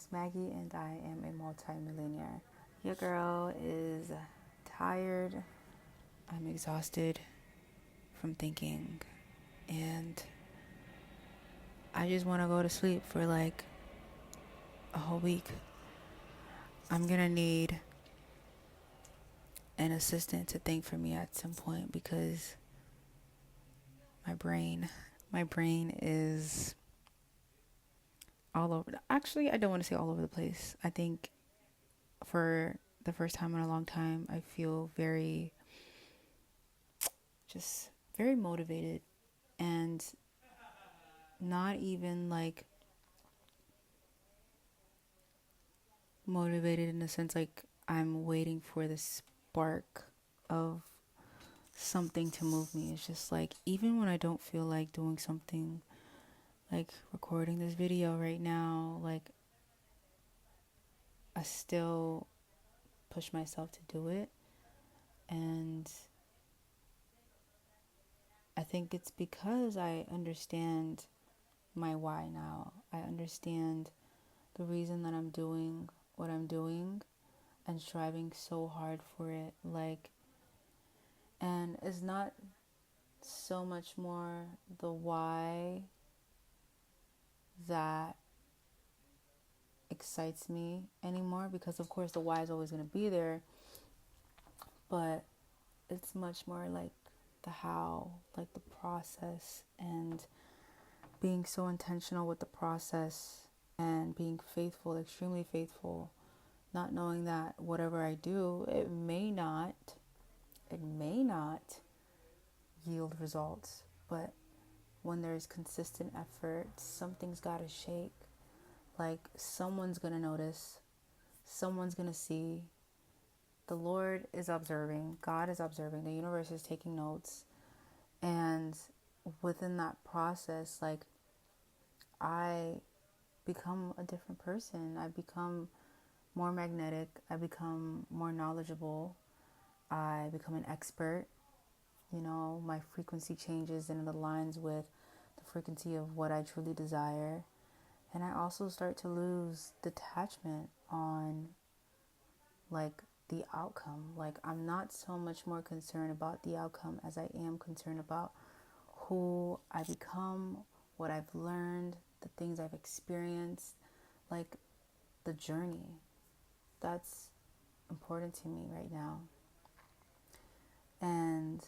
is Maggie, and I am a multimillionaire. Your girl is tired. I'm exhausted from thinking, and I just want to go to sleep for like a whole week. I'm gonna need an assistant to think for me at some point because my brain is all over. Actually, I don't want to say all over the place. I think for the first time in a long time, I feel just very motivated and not even like motivated in the sense like I'm waiting for the spark of something to move me. It's just like even when I don't feel like doing something, like recording this video right now, like I still push myself to do it. And I think it's because I understand my why now. I understand the reason that I'm doing what I'm doing and striving so hard for it. Like, and it's not so much more the why that excites me anymore, because of course the why is always going to be there, but it's much more like the how, like the process, and being so intentional with the process and being faithful, extremely faithful, not knowing that whatever I do, it may not yield results, but when there's consistent effort, something's got to shake. Like someone's going to notice, someone's going to see. The Lord is observing, God is observing, the universe is taking notes. And within that process, like I become a different person. I become more magnetic. I become more knowledgeable. I become an expert. You know, my frequency changes and it aligns with the frequency of what I truly desire. And I also start to lose detachment on like the outcome. Like I'm not so much more concerned about the outcome as I am concerned about who I become, what I've learned, the things I've experienced, like the journey. That's important to me right now. And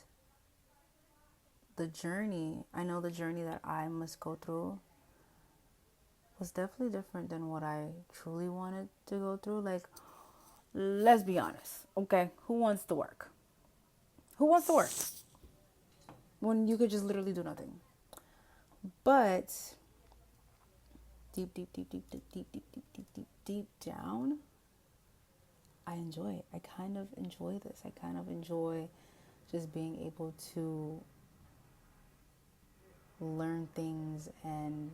the journey, I know the journey that I must go through was definitely different than what I truly wanted to go through. Like, let's be honest, okay? Who wants to work? Who wants to work when you could just literally do nothing? But deep down, I enjoy it. I kind of enjoy this. I kind of enjoy just being able to learn things and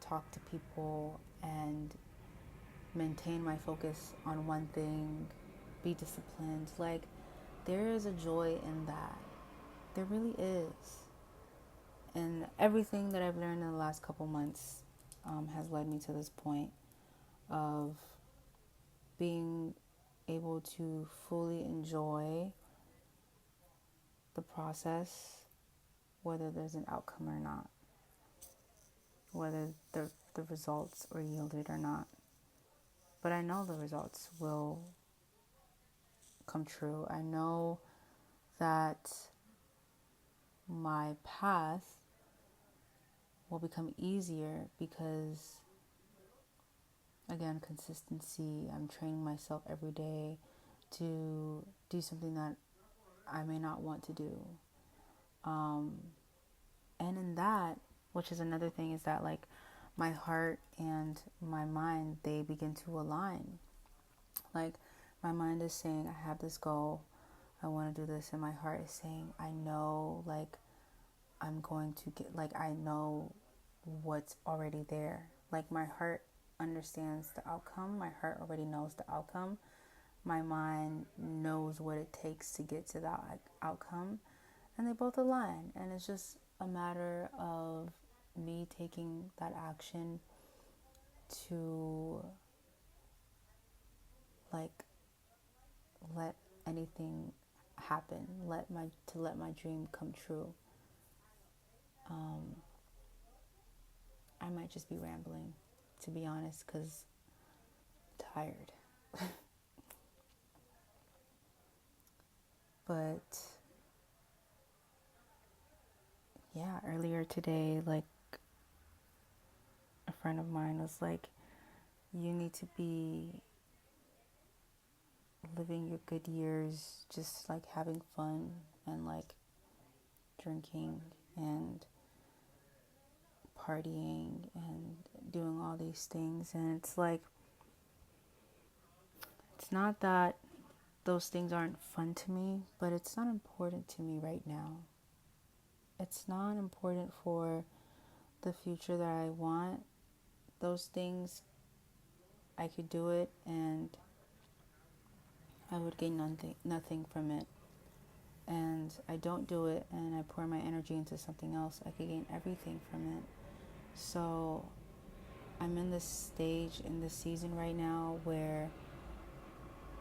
talk to people and maintain my focus on one thing, be disciplined. Like, there is a joy in that. There really is. And everything that I've learned in the last couple months has led me to this point of being able to fully enjoy the process, whether there's an outcome or not, whether the results are yielded or not. But I know the results will come true. I know that my path will become easier because, again, consistency. I'm training myself every day to do something that I may not want to do. And in that, which is another thing, is that like my heart and my mind, they begin to align. Like my mind is saying, I have this goal, I want to do this, and my heart is saying, I know, like I'm going to get, like I know what's already there. Like my heart understands the outcome. My heart already knows the outcome. My mind knows what it takes to get to that outcome, and they both align. And it's just a matter of me taking that action to like let anything happen, let my dream come true. um, I might just be rambling, to be honest, because I'm tired. But yeah, earlier today, like, a friend of mine was like, you need to be living your good years just like having fun and like drinking and partying and doing all these things. And it's like, it's not that those things aren't fun to me, but it's not important to me right now. It's not important for the future that I want. Those things, I could do it and I would gain nothing from it. And I don't do it and I pour my energy into something else, I could gain everything from it. So I'm in this stage, in this season right now, where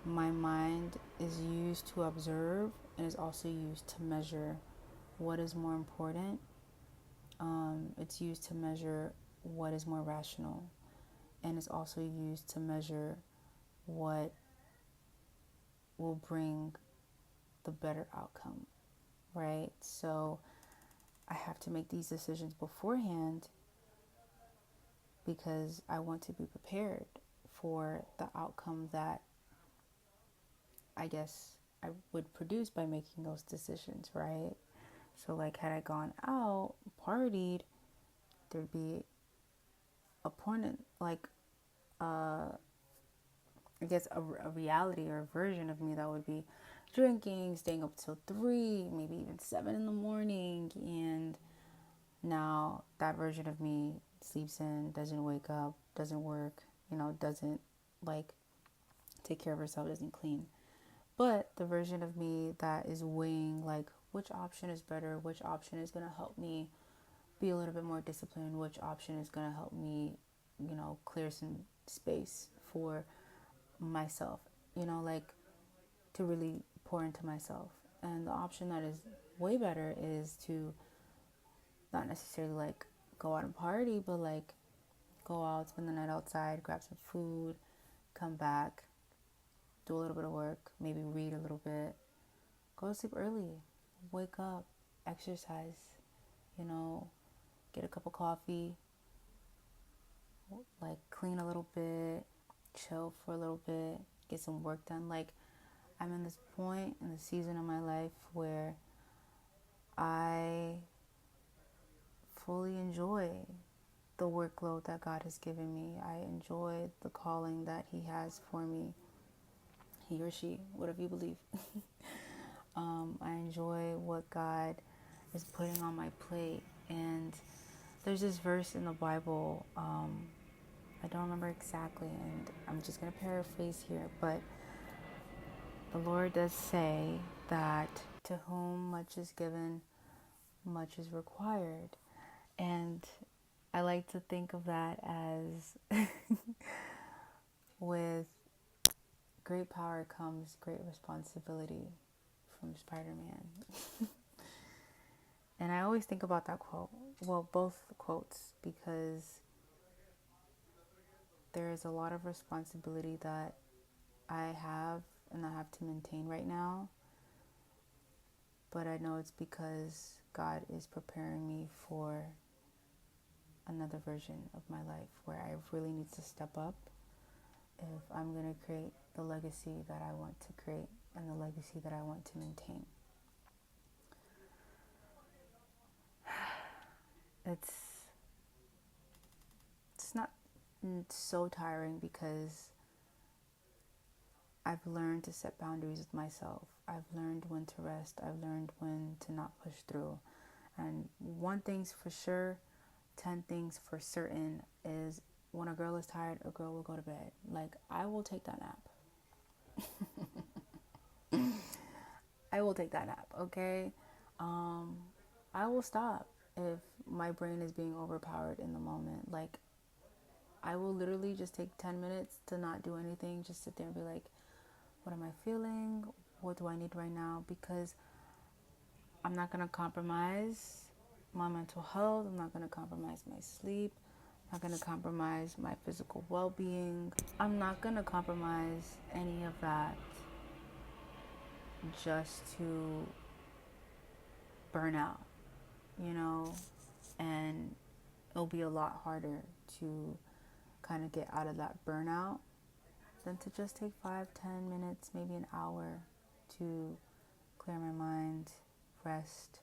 my mind is used to observe and is also used to measure what is more important. It's used to measure what is more rational, and it's also used to measure what will bring the better outcome, right? So I have to make these decisions beforehand because I want to be prepared for the outcome that I guess I would produce by making those decisions, right? So, like, had I gone out, partied, there'd be a point in, like, I guess a reality or a version of me that would be drinking, staying up till 3, maybe even 7 in the morning. And now that version of me sleeps in, doesn't wake up, doesn't work, doesn't like take care of herself, doesn't clean. But the version of me that is weighing like which option is better, which option is going to help me be a little bit more disciplined, which option is going to help me, clear some space for myself, like to really pour into myself. And the option that is way better is to not necessarily like go out and party, but like go out, spend the night outside, grab some food, come back, do a little bit of work, maybe read a little bit, go to sleep early, wake up, exercise, get a cup of coffee, like clean a little bit, chill for a little bit, get some work done. Like, I'm in this point in the season of my life where I fully enjoy the workload that God has given me. I enjoy the calling that He has for me, he or she, whatever you believe. I enjoy what God is putting on my plate. And there's this verse in the Bible, I don't remember exactly, and I'm just going to paraphrase here, but the Lord does say that to whom much is given, much is required. And I like to think of that as with great power comes great responsibility, from Spider-Man. And I always think about that quote, well, both quotes, because there is a lot of responsibility that I have and I have to maintain right now. But I know it's because God is preparing me for another version of my life where I really need to step up if I'm going to create the legacy that I want to create and the legacy that I want to maintain. It's not so tiring because I've learned to set boundaries with myself. I've learned when to rest. I've learned when to not push through. And one thing's for sure, 10 things for certain is when a girl is tired, a girl will go to bed. Like, I will take that nap. I will take that nap, okay? I will stop if my brain is being overpowered in the moment. Like, I will literally just take 10 minutes to not do anything, just sit there and be like, What am I feeling? What do I need right now? Because I'm not going to compromise my mental health. I'm not going to compromise my sleep. I'm not going to compromise my physical well-being. I'm not going to compromise any of that just to burn out, you know? And it'll be a lot harder to kind of get out of that burnout than to just take 5, 10 minutes, maybe an hour to clear my mind, rest,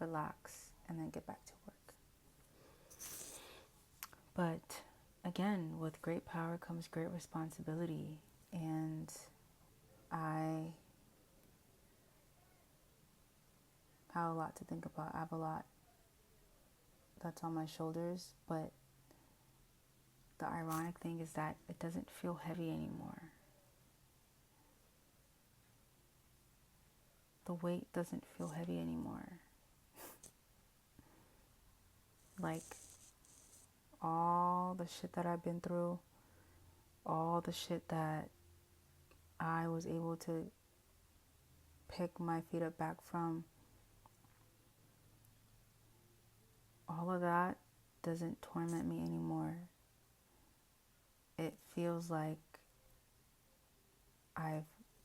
relax, and then get back to work. But again, with great power comes great responsibility. And I have a lot to think about. I have a lot that's on my shoulders, but the ironic thing is that it doesn't feel heavy anymore. The weight doesn't feel heavy anymore. Like, all the shit that I've been through, all the shit that I was able to pick my feet up back from, all of that doesn't torment me anymore. It feels like I've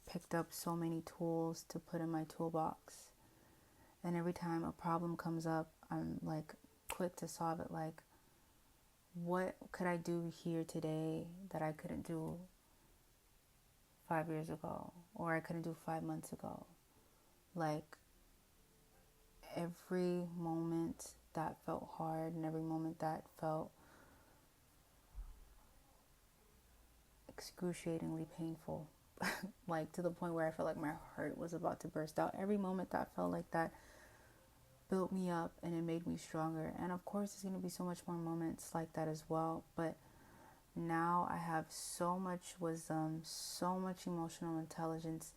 picked up so many tools to put in my toolbox. And every time a problem comes up, I'm like quick to solve it. Like, what could I do here today that I couldn't do 5 years ago, or I couldn't do 5 months ago? Like, every moment that felt hard and every moment that felt excruciatingly painful, like to the point where I felt like my heart was about to burst out, every moment that felt like that built me up and it made me stronger. And of course, there's going to be so much more moments like that as well. But now I have so much wisdom, so much emotional intelligence,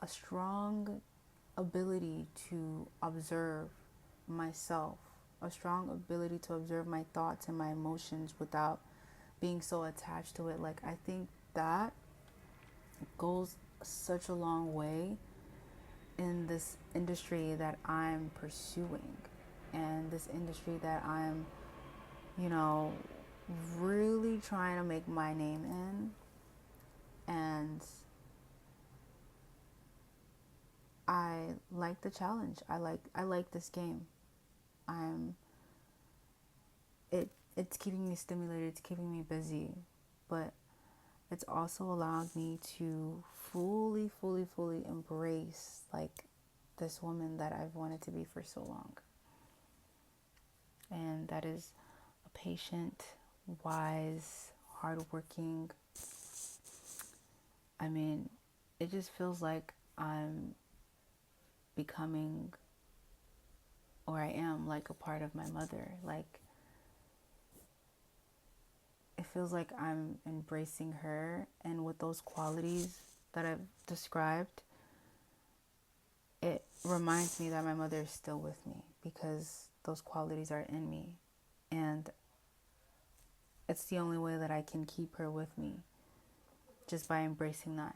a strong ability to observe myself, a strong ability to observe my thoughts and my emotions without being so attached to it. Like, I think that goes such a long way in this industry that I'm pursuing, and this industry that I'm, you know, really trying to make my name in. And I like the challenge. I like this game. It's keeping me stimulated, it's keeping me busy, but it's also allowed me to fully embrace like this woman that I've wanted to be for so long. And that is a patient, wise, hardworking. I mean, it just feels like I'm becoming, or I am like a part of my mother. Like, it feels like I'm embracing her, and with those qualities that I've described, it reminds me that my mother is still with me because those qualities are in me. And it's the only way that I can keep her with me, just by embracing that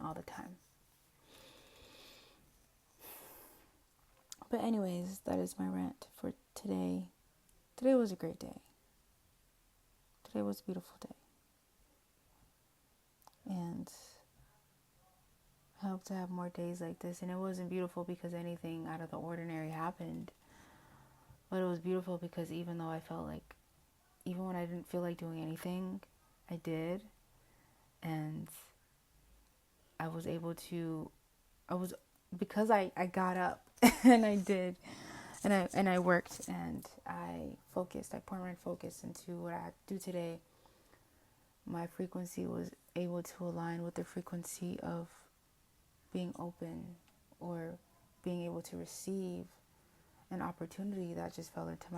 all the time. But anyways, that is my rant for today. Today was a great day. Today was a beautiful day. And I hope to have more days like this. And it wasn't beautiful because anything out of the ordinary happened. But it was beautiful because even though I felt like, even when I didn't feel like doing anything, I did. And I was able to, because I got up and I did. And I worked and I focused. I poured my focus into what I had to do today. My frequency was able to align with the frequency of being open, or being able to receive an opportunity that just fell into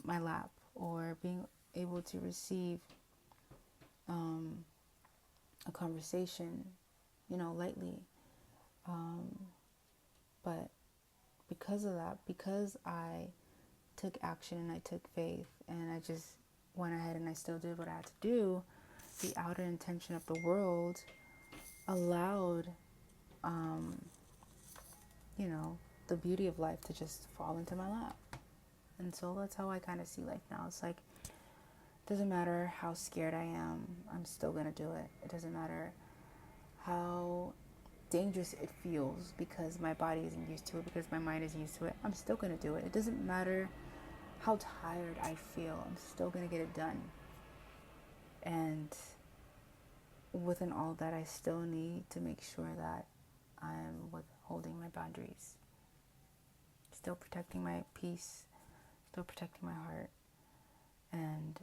my lap, or being able to receive a conversation, lightly. But because of that, because I took action and I took faith and I just went ahead and I still did what I had to do, the outer intention of the world allowed, you know, the beauty of life to just fall into my lap. And so that's how I kind of see life now. It's like, it doesn't matter how scared I am, I'm still going to do it. It doesn't matter how dangerous it feels because my body isn't used to it, because my mind isn't used to it. I'm still going to do it. It doesn't matter how tired I feel, I'm still going to get it done. And within all that, I still need to make sure that I'm withholding my boundaries, still protecting my peace, still protecting my heart, and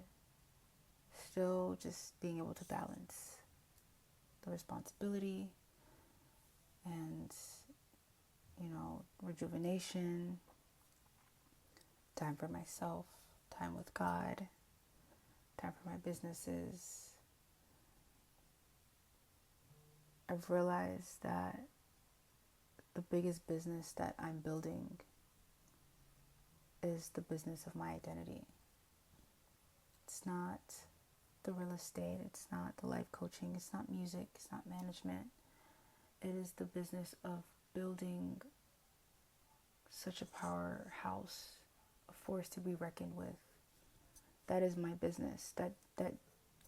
still just being able to balance the responsibility and, you know, rejuvenation, time for myself, time with God, time for my businesses. I've realized that the biggest business that I'm building is the business of my identity. It's not the real estate, it's not the life coaching, it's not music, it's not management. It is the business of building such a powerhouse, a force to be reckoned with. That is my business. That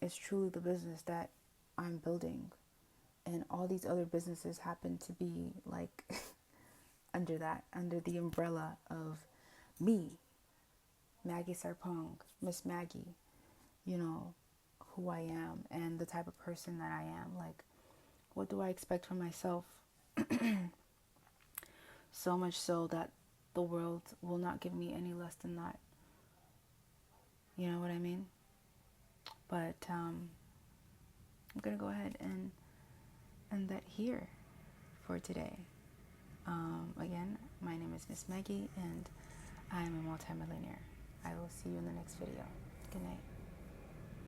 is truly the business that I'm building. And all these other businesses happen to be like under the umbrella of me, Maggie Sarpong, Miss Maggie, you know, who I am and the type of person that I am. Like, what do I expect from myself? So much so that the world will not give me any less than that. You know what I mean? But I'm going to go ahead and end that here for today. Again, my name is Miss Maggie, and I am a multimillionaire. I will see you in the next video. Good night.